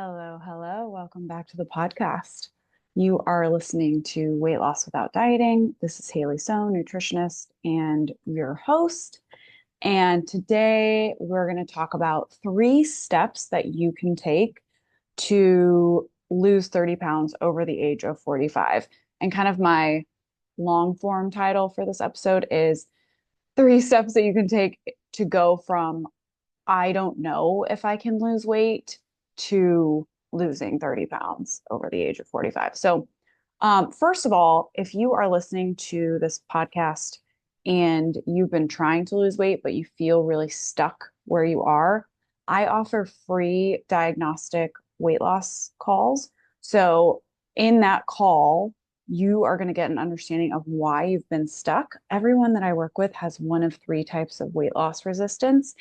Hello, hello. Welcome back to the podcast. You are listening to Weight Loss Without Dieting. This is Haley Sohn, nutritionist and your host. And today we're going to talk about 3 steps that you can take to lose 30 pounds over the age of 45. And kind of my long form title for this episode is 3 steps that you can take to go from I don't know if I can lose weight to losing 30 pounds over the age of 45. So, first of all, if you are listening to this podcast and you've been trying to lose weight, but you feel really stuck where you are, I offer free diagnostic weight loss calls. So, in that call, you are going to get an understanding of why you've been stuck. Everyone that I work with has one of 3 types of weight loss resistance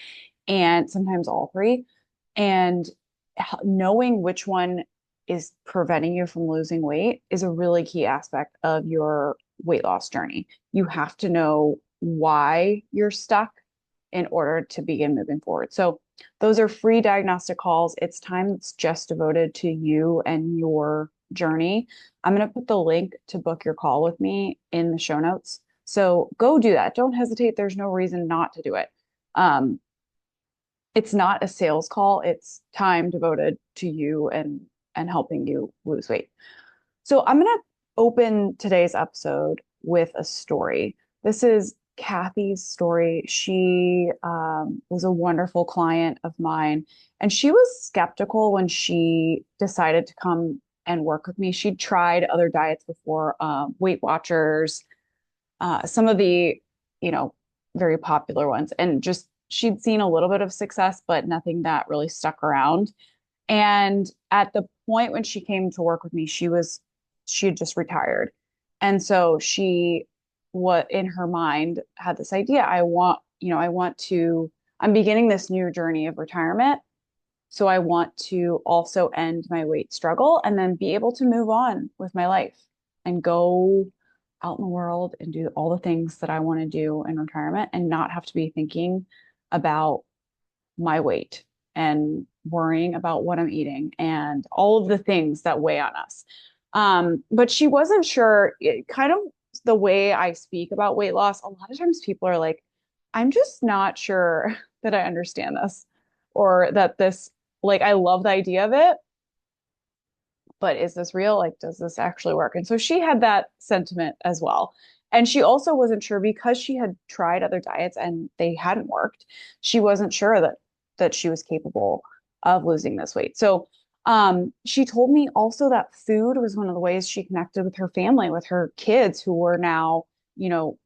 and sometimes all 3. And knowing which one is preventing you from losing weight is a really key aspect of your weight loss journey. You have to know why you're stuck in order to begin moving forward. So those are free diagnostic calls. It's time that's just devoted to you and your journey. I'm going to put the link to book your call with me in the show notes. So go do that. Don't hesitate. There's no reason not to do it. It's not a sales call. It's time devoted to you and helping you lose weight. So I'm going to open today's episode with a story. This is Kathy's story. She was a wonderful client of mine, and she was skeptical when she decided to come and work with me. She'd tried other diets before, Weight Watchers, some of the, you know, very popular ones, and just she'd seen a little bit of success, but nothing that really stuck around. And at the point when she came to work with me, she had just retired. And so she, what in her mind had this idea, I'm beginning this new journey of retirement. So I want to also end my weight struggle and then be able to move on with my life and go out in the world and do all the things that I want to do in retirement and not have to be thinking about my weight and worrying about what I'm eating and all of the things that weigh on us. But she wasn't sure, kind of the way I speak about weight loss. A lot of times people are like, I'm just not sure that I understand this or that this, like, I love the idea of it, but is this real? Like, does this actually work? And so she had that sentiment as well. And she also wasn't sure because she had tried other diets and they hadn't worked. She wasn't sure that she was capable of losing this weight. So she told me also that food was one of the ways she connected with her family, with her kids who were now,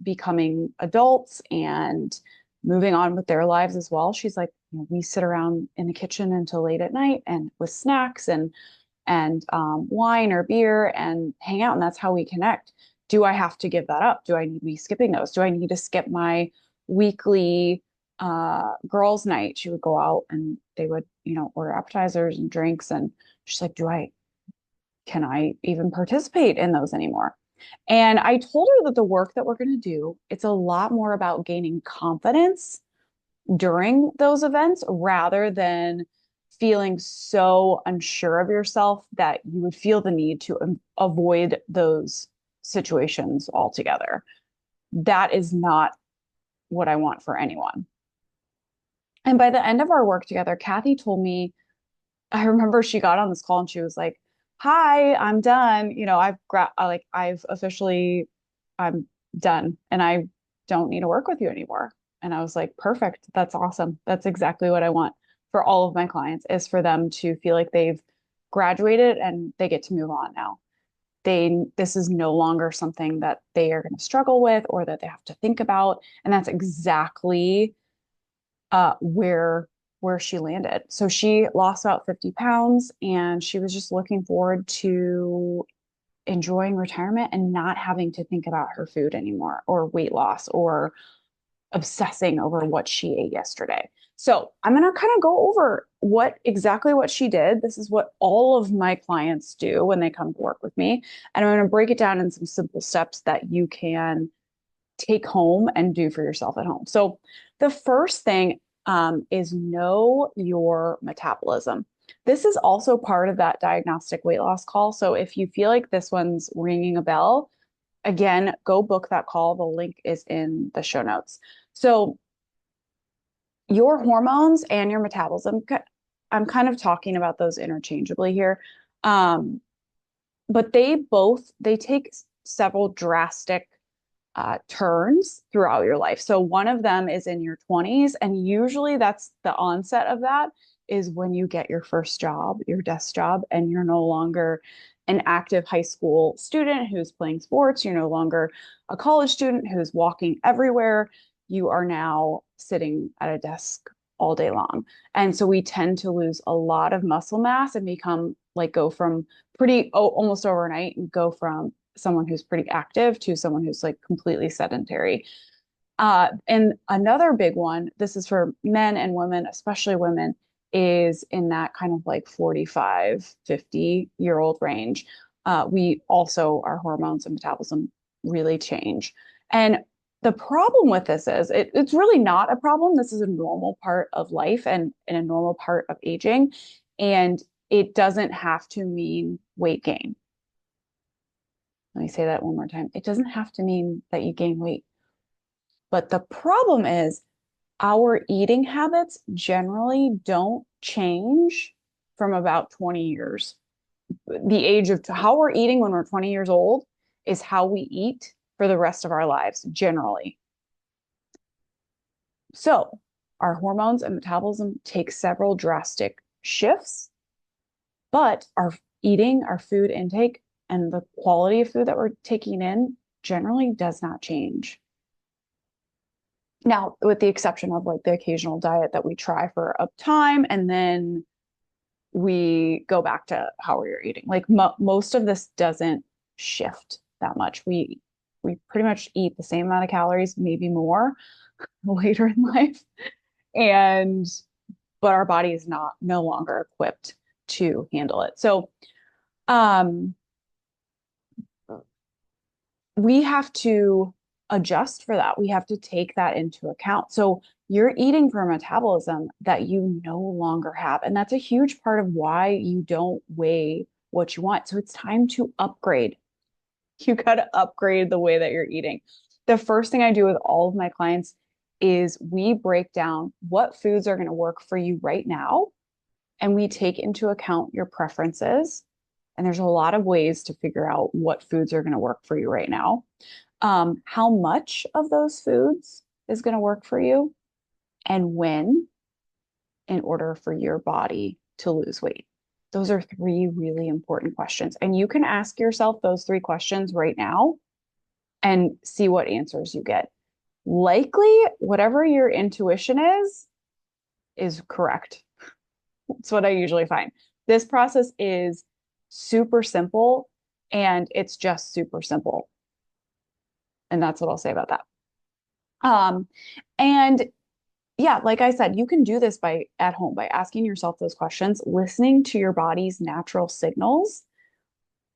becoming adults and moving on with their lives as well. She's like, we sit around in the kitchen until late at night and with snacks and wine or beer and hang out. And that's how we connect. Do I have to give that up? Do I need to be skipping those? Do I need to skip my weekly girls' night? She would go out and they would, order appetizers and drinks. And she's like, can I even participate in those anymore? And I told her that the work that we're going to do, it's a lot more about gaining confidence during those events rather than feeling so unsure of yourself that you would feel the need to avoid those situations altogether. That is not what I want for anyone. And by the end of our work together, Kathy told me, I remember she got on this call and she was like, "Hi, I'm done. I've officially, I'm done and I don't need to work with you anymore." And I was like, "Perfect. That's awesome. That's exactly what I want for all of my clients is for them to feel like they've graduated and they get to move on now. This is no longer something that they are going to struggle with or that they have to think about." And that's exactly where she landed. So she lost about 50 pounds and she was just looking forward to enjoying retirement and not having to think about her food anymore or weight loss or obsessing over what she ate yesterday. So I'm going to kind of go over exactly what she did. This is what all of my clients do when they come to work with me. And I'm going to break it down in some simple steps that you can take home and do for yourself at home. So the first thing is know your metabolism. This is also part of that diagnostic weight loss call. So if you feel like this one's ringing a bell, again, go book that call. The link is in the show notes. So your hormones and your metabolism, I'm kind of talking about those interchangeably here. Um, but they take several drastic turns throughout your life. So one of them is in your 20s, and usually that's the onset of that is when you get your first job, your desk job, and you're no longer an active high school student who's playing sports. You're no longer a college student who's walking everywhere. You are now sitting at a desk all day long. And so we tend to lose a lot of muscle mass and become like go from almost overnight and go from someone who's pretty active to someone who's like completely sedentary. And another big one, this is for men and women, especially women, is in that kind of like 45, 50-year-old range. We also, our hormones and metabolism really change. And the problem with this is it's really not a problem. This is a normal part of life and a normal part of aging. And it doesn't have to mean weight gain. Let me say that one more time. It doesn't have to mean that you gain weight. But the problem is our eating habits generally don't change from about 20 years. The age of how we're eating when we're 20 years old is how we eat for the rest of our lives, generally. So our hormones and metabolism take several drastic shifts, but our eating, our food intake, and the quality of food that we're taking in generally does not change. Now, with the exception of like the occasional diet that we try for a time and then we go back to how we are eating. Like most of this doesn't shift that much. We pretty much eat the same amount of calories, maybe more later in life. And but our body is not no longer equipped to handle it. So um we have to adjust for that. We have to take that into account. So you're eating for a metabolism that you no longer have. And that's a huge part of why you don't weigh what you want. So it's time to upgrade. You got to upgrade the way that you're eating. The first thing I do with all of my clients is we break down what foods are going to work for you right now. And we take into account your preferences. And there's a lot of ways to figure out what foods are going to work for you right now. How much of those foods is going to work for you and when in order for your body to lose weight? Those are three really important questions. And you can ask yourself those three questions right now and see what answers you get. Likely, whatever your intuition is correct. That's what I usually find. This process is super simple and it's just super simple. And that's what I'll say about that. Um, and yeah, like I said, you can do this by at home by asking yourself those questions, listening to your body's natural signals.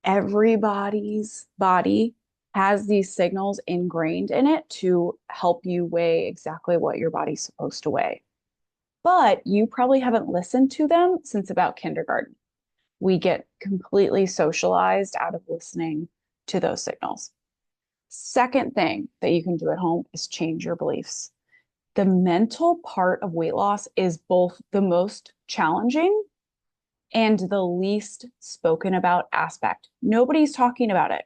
Everybody's body has these signals ingrained in it to help you weigh exactly what your body's supposed to weigh. But you probably haven't listened to them since about kindergarten. We get completely socialized out of listening to those signals. Second thing that you can do at home is change your beliefs. The mental part of weight loss is both the most challenging and the least spoken about aspect. Nobody's talking about it.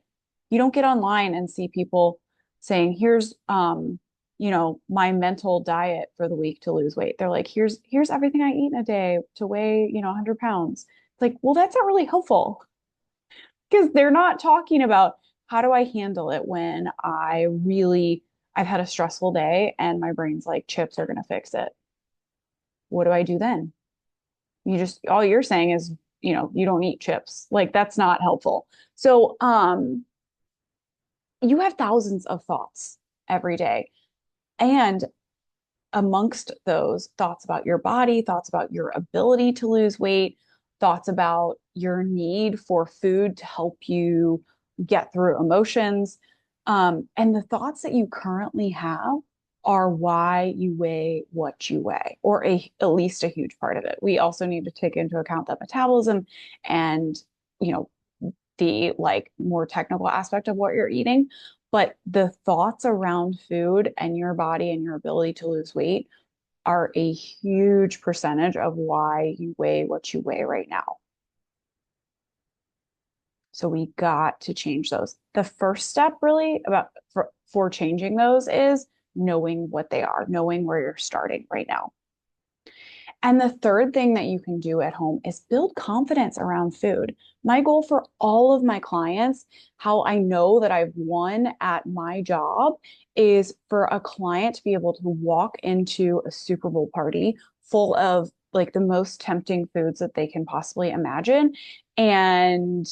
You don't get online and see people saying, here's my mental diet for the week to lose weight. They're like, here's everything I eat in a day to weigh, 100 pounds. It's like, well, that's not really helpful because they're not talking about how do I handle it when I've had a stressful day and my brain's like chips are going to fix it. What do I do then? All you're saying is, you don't eat chips. Like that's not helpful. So, you have thousands of thoughts every day. And amongst those thoughts about your body, thoughts about your ability to lose weight, thoughts about your need for food to help you get through emotions, and the thoughts that you currently have are why you weigh what you weigh, or at least a huge part of it. We also need to take into account that metabolism and, you know, the like more technical aspect of what you're eating. But the thoughts around food and your body and your ability to lose weight are a huge percentage of why you weigh what you weigh right now. So we got to change those. The first step really about for changing those is knowing what they are, knowing where you're starting right now. And the third thing that you can do at home is build confidence around food. My goal for all of my clients, how I know that I've won at my job, is for a client to be able to walk into a Super Bowl party full of like the most tempting foods that they can possibly imagine and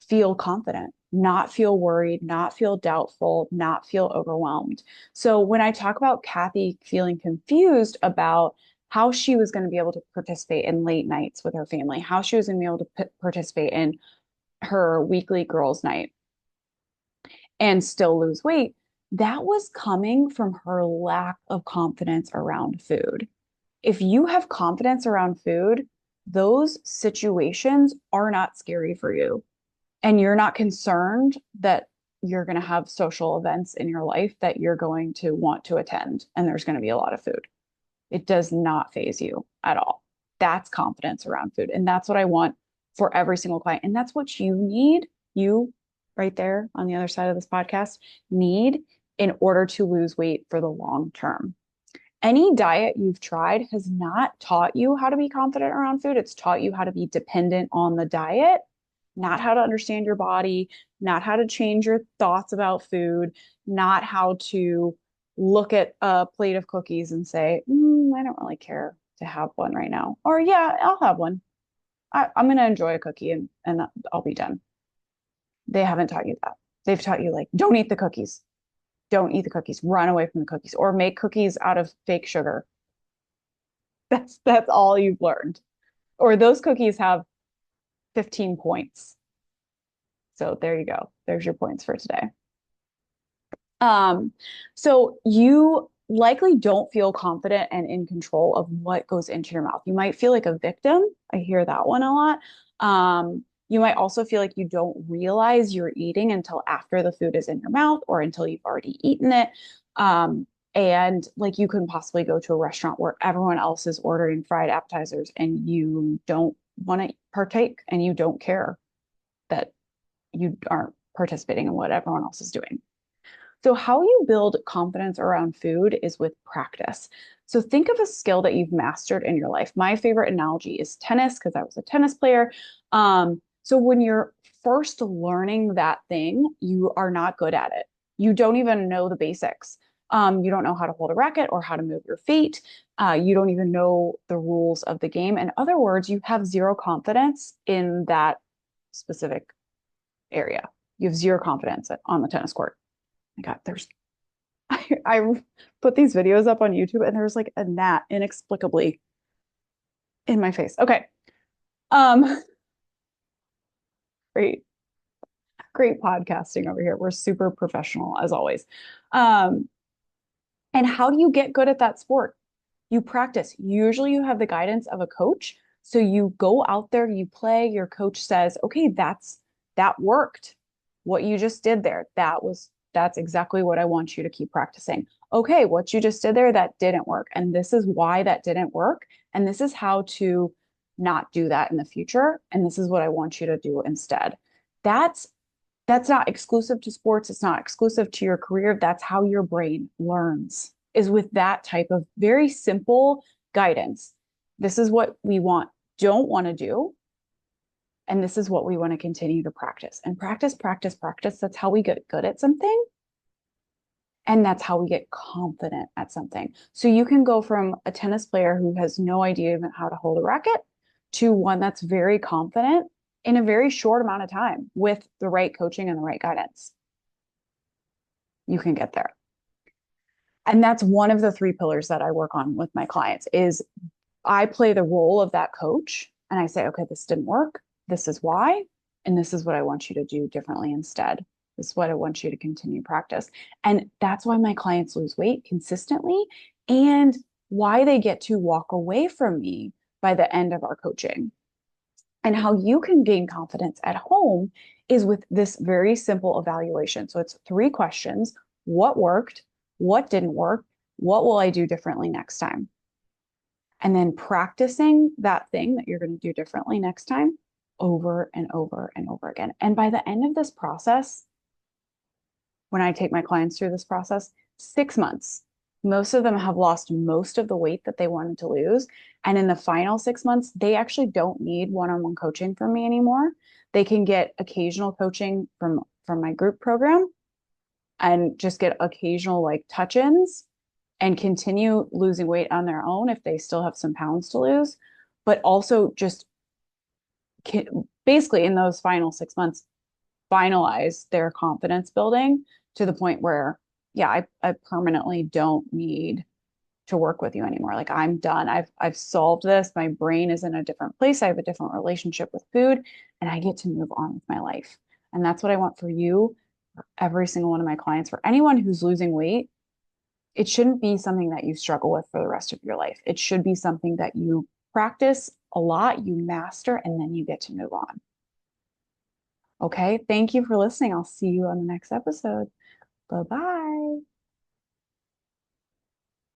feel confident, not feel worried, not feel doubtful, not feel overwhelmed. So when I talk about Kathy feeling confused about how she was going to be able to participate in late nights with her family, how she was going to be able to participate in her weekly girls' night and still lose weight, that was coming from her lack of confidence around food. If you have confidence around food, those situations are not scary for you and you're not concerned that you're going to have social events in your life that you're going to want to attend and there's going to be a lot of food. It does not phase you at all. That's confidence around food. And that's what I want for every single client. And that's what you need, you right there on the other side of this podcast, need in order to lose weight for the long term. Any diet you've tried has not taught you how to be confident around food. It's taught you how to be dependent on the diet, not how to understand your body, not how to change your thoughts about food, not how to look at a plate of cookies and say, I don't really care to have one right now. Or, yeah, I'll have one. I'm going to enjoy a cookie and I'll be done. They haven't taught you that. They've taught you, like, don't eat the cookies. Don't eat the cookies. Run away from the cookies or make cookies out of fake sugar. That's all you've learned. Or those cookies have 15 points. So there you go. There's your points for today. Um, so you likely don't feel confident and in control of what goes into your mouth. You might feel like a victim. I hear that one a lot. You might also feel like you don't realize you're eating until after the food is in your mouth or until you've already eaten it. And like you can possibly go to a restaurant where everyone else is ordering fried appetizers and you don't want to partake and you don't care that you aren't participating in what everyone else is doing. So, how you build confidence around food is with practice. So, think of a skill that you've mastered in your life. My favorite analogy is tennis because I was a tennis player. So, when you're first learning that thing, you are not good at it. You don't even know the basics. You don't know how to hold a racket or how to move your feet. You don't even know the rules of the game. In other words, you have zero confidence in that specific area. You have zero confidence on the tennis court. My God, I put these videos up on YouTube and there's like a gnat inexplicably in my face. Okay. Um, great, great podcasting over here. We're super professional as always. Um, and how do you get good at that sport? You practice. Usually you have the guidance of a coach. So you go out there, you play, your coach says, okay, that worked. What you just did there, that's exactly what I want you to keep practicing. Okay, what you just did there, that didn't work. And this is why that didn't work. And this is how to not do that in the future. And this is what I want you to do instead. That's that's not exclusive to sports. It's not exclusive to your career. That's how your brain learns, is with that type of very simple guidance. This is what we don't want to do. And this is what we want to continue to practice and practice, practice, practice. That's how we get good at something. And that's how we get confident at something. So you can go from a tennis player who has no idea even how to hold a racket to one that's very confident in a very short amount of time with the right coaching and the right guidance. You can get there. And that's one of the three pillars that I work on with my clients is I play the role of that coach and I say, okay, this didn't work. This is why. And this is what I want you to do differently instead. This is what I want you to continue practice. And that's why my clients lose weight consistently and why they get to walk away from me by the end of our coaching. And how you can gain confidence at home is with this very simple evaluation. So it's 3 questions: what worked? What didn't work? What will I do differently next time? And then practicing that thing that you're going to do differently next time over and over and over again. And by the end of this process, when I take my clients through this process, 6 months, most of them have lost most of the weight that they wanted to lose. And in the final 6 months, they actually don't need one-on-one coaching from me anymore. They can get occasional coaching from my group program and just get occasional like touch-ins and continue losing weight on their own if they still have some pounds to lose, but also just basically in those final 6 months, finalize their confidence building to the point where, yeah, I permanently don't need to work with you anymore. Like I'm done. I've solved this. My brain is in a different place. I have a different relationship with food and I get to move on with my life. And that's what I want for you, for every single one of my clients, for anyone who's losing weight. It shouldn't be something that you struggle with for the rest of your life. It should be something that you practice a lot, you master, and then you get to move on. Okay. Thank you for listening. I'll see you on the next episode. Bye bye.